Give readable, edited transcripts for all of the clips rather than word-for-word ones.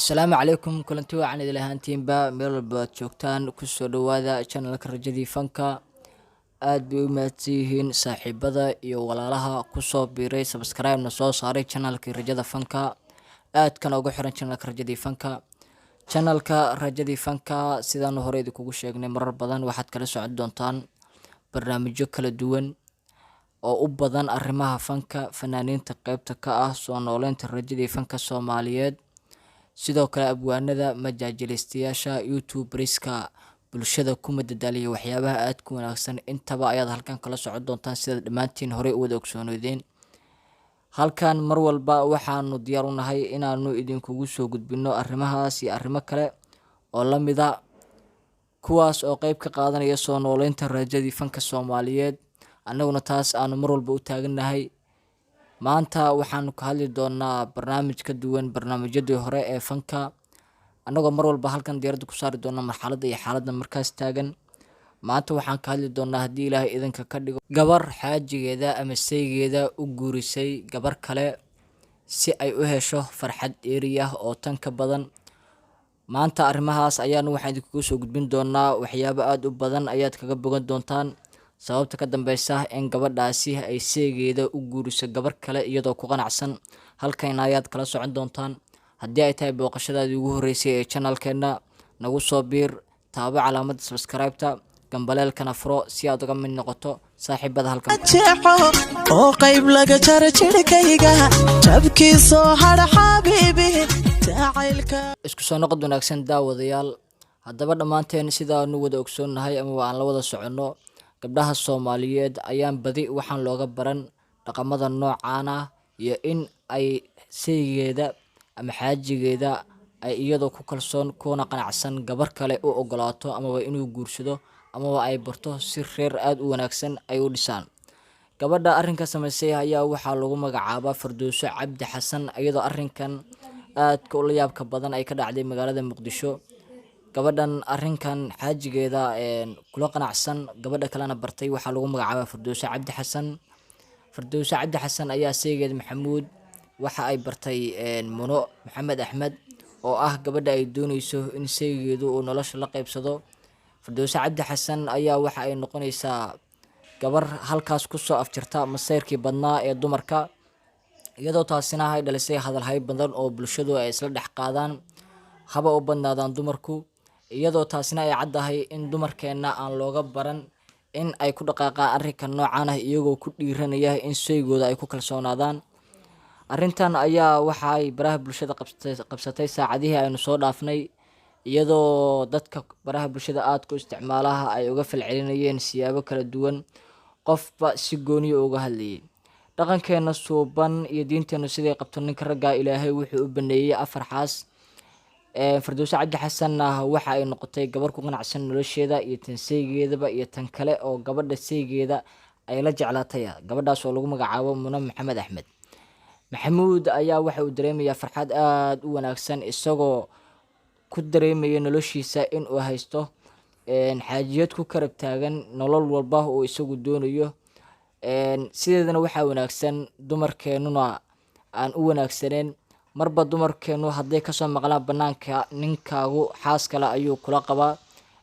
Asalaamu calaykum kulanti wacan idil ahaantiinba meel walba aad joogtaan kusoo dhawaada channelka rajadii fanka. Aad bay u mahadsan yihiin saaxiibada iyo walaalaha kusoo biiray subscribe-na soo saaray channelka rajada fanka. aad kana ugu xiran channelka rajadii fanka. channelka rajadii fanka sidaan hore idinkugu sheegnay marar badan waxaad kala socon doontaan barnaamijyo kala duwan oo u badan arrimaha fanka, fanaaniinta qaybta ka ah soo nooleynta rajadii fanka Soomaaliyeed, sidoo kale abwaanada, majaajilistayaasha, youtuberska bulshada ku madadaaliya waxyaabaha aad ku wanaagsan. intaba ayaad halkan kala socon doontaan sida dhammaantiin hore u wada ogsoonoodeen. halkan mar walba waxaanu diyaar u nahay inaanu idinkugu soo gudbino arrimahaas iyo arrimo kale oo la mida kuwaas oo qayb ka qaadanaya soo nooleynta rajadii fanka Soomaaliyeed. annaguna taas aanu mar walba u taagannahay. maanta waxaanu ka hadli doonaa barnaamij ka duwan barnaamijyadii hore ee fanka, annagoo mar walba halkan diiradda ku saari doona marxaladda iyo xaaladda markaas taagan. maanta waxaan ka hadli doonaa haddii ilaahay idinka ka dhigo gabar xaajigeeda ama saygeeda u guurisay gabar kale si ay u hesho farxad dheeri ah oo tan ka badan. maanta arrimahaas ayaanu waxaan idinkugu soo gudbin doonaa. waxyaabo aad u badan ayaad kaga bogan doontaan sababta ka dambeysa in gabadhaasi ay saygeeda u guuriso gabar kale iyadoo ku qanacsan. halkan ayaad kala socon doontaan. haddii ay tahay booqashadaadii ugu horreysay ee channelkeena, nagu soo biir, taabo calaamadda subscribe-ta, gambaleelkana furo si aad uga mid noqoto saaxiibada halkan. oo qayb laga jaro jirkayga jabkiisoo hadha xabiibi jacaylka. isku soo noqod wanaagsan daawadayaal. haddaba dhammaanteen sidaanu wada ogsoonnahay ama aan la wada soconno, gabdhaha Soomaaliyeed ayaan badi waxaan looga baran dhaqamada noocaan ah iyo in ay saygeeda ama xaajigeeda ay iyadoo ku kalsoon kuna qanacsan gabar kale u ogolaato amaba inuu guursado amaba ay barto si reer aad u wanaagsan ay u dhisaan. gabadha arrinka samaysay ayaa waxaa lagu magacaabaa Firdowso Cabdi Xasan, iyadoo arrinkan aadka u la yaabka badan ay ka dhacday magaalada Muqdisho. gabadhan arrinkan xaajigeeda kula qanacsan gabadha kalena bartay waxaa lagu magacaabaa Firdowso Cabdi Xasan. Firdowso Cabdi Xasan ayaa saygeeda Maxamuud waxa ay bartay Muno Maxamed Axmed oo ah gabadha ay doonayso in saygeedu uu nolosha la qaybsado. Firdowso Cabdi Xasan ayaa waxa ay noqonaysaa gabar halkaas ku soo afjirta masayrkii badnaa ee dumarka, iyadoo taasina ay dhalisay hadalhay badan oo bulshadu ay isla dhex qaadaan, haba u badnaadaan dumarku, iyadoo taasina ay caddahay in dumarkeena aan looga baran in ay ku dhaqaaqaan arrinka noocan ah iyagoo ku dhiiranaya in saygooda ay ku kalsoonaadaan. arrintan ayaa waxa ay baraha bulshada qabsatay saacadihii aynu soo dhaafnay, iyadoo dadka baraha bulshada aadka u isticmaalaha ay uga falcelinayeen siyaabo kala duwan, qofba si gooniyo uga hadlayay. dhaqankeena suuban iyo diinteenu siday qabto ninka ragga ilaahay wuxuu u baneeyay afar xaas. Firdowso Cabdi Xasan waxa ay noqotay gabar ku qanacsan nolosheeda iyo tan saygeedaba iyo tan kale oo gabadha saygeeda ay la jeclaatay, gabadhaas oo lagu magacaabo Muno Maxamed Axmed. Maxamuud ayaa waxa uu dareemayaa farxad aad u wanaagsan isagoo ku dareemaya noloshiisa in uu haysto xaajiyad ku karab taagan nolol walba oo isagu doonayo. sideedana waxaa wanaagsan dumarkeenuna aan u wanaagsaneen. marba dumarkeenu hadday kasoo maqlaan banaanka ninkaagu xaas kale ayuu kula qabaa,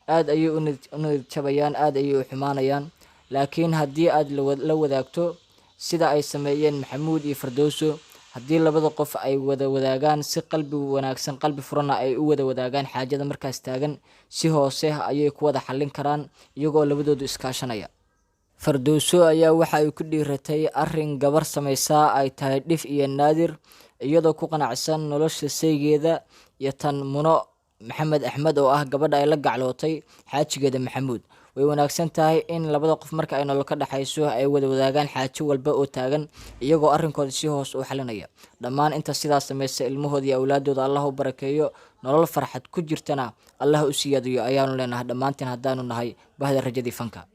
aad ayay u niyadjabayaan, aad ayay u xumaanayaan. laakiin haddii aad la wadaagto sida ay sameeyeen Maxamuud iyo Firdowso, haddii labada qof ay wada wadaagaan si qalbi wanaagsan, qalbi furana ay u wada wadaagaan xaajada markaas taagan, si hoose ayay ku wada xallin karaan iyagoo labadoodu iskaashanaya. Firdowso ayaa waxa ay ku dhiiratay arrin gabar samaysaa ay tahay dhif iyo naadir, iyadoo ku qanacsan nolosha saygeeda iyo tan Muno Maxamed Axmed oo ah gabadha ay la gaclootay xaajigeeda Maxamuud. way wanaagsan tahay in labada qof marka ay nolol ka dhaxayso ay wada wadaagaan xaajo walba oo taagan iyagoo arrinkooda si hoos u xalinaya. dhammaan inta sidaas sameysay ilmahooda iyo awlaadooda Allah u barakeeyo, nolol farxad ku jirtana Allah u siyaadiyo ayaanu leenahay dhammaantiin haddaanu nahay bahda rajadii fanka.